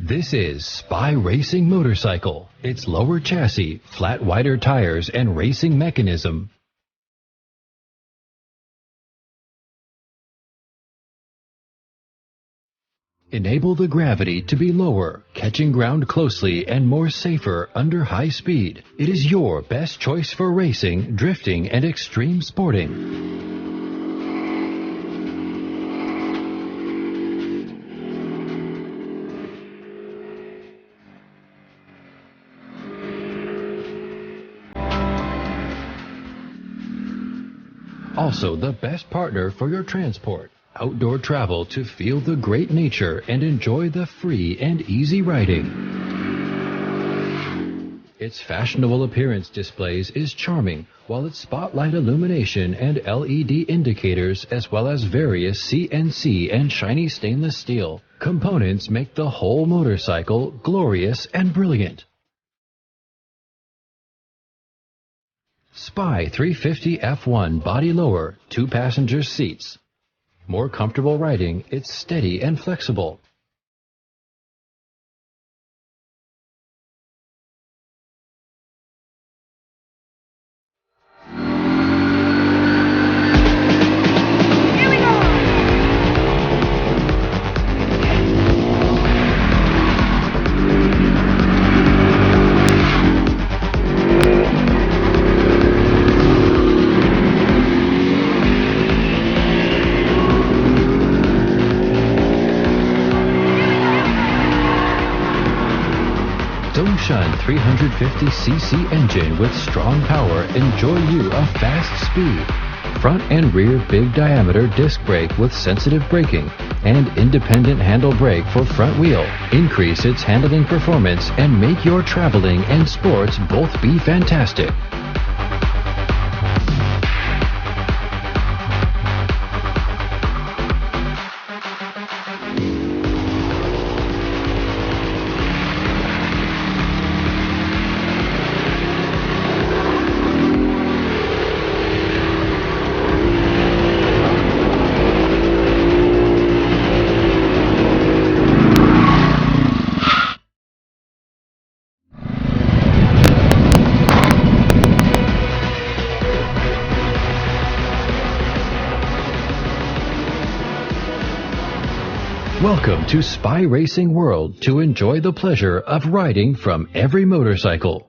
This is Spy Racing Motorcycle. Its lower chassis, flat wider tires, and racing mechanism enable the gravity to be lower, catching ground closely and more safer under high speed. It is your best choice for racing, drifting, and extreme sporting. Also the best partner for your transport. Outdoor travel to feel the great nature and enjoy the free and easy riding. Its fashionable appearance displays is charming, while its spotlight illumination and LED indicators, as well as various CNC and shiny stainless steel components, make the whole motorcycle glorious and brilliant. Spy 350 F1 body lower, 2 passenger seats. More comfortable riding, it's steady and flexible. Dongshun 350cc engine with strong power enjoy you a fast speed. Front and rear big diameter disc brake with sensitive braking and independent handle brake for front wheel. Increase its handling performance and make your traveling and sports both be fantastic. Welcome to Spy Racing World to enjoy the pleasure of riding from every motorcycle.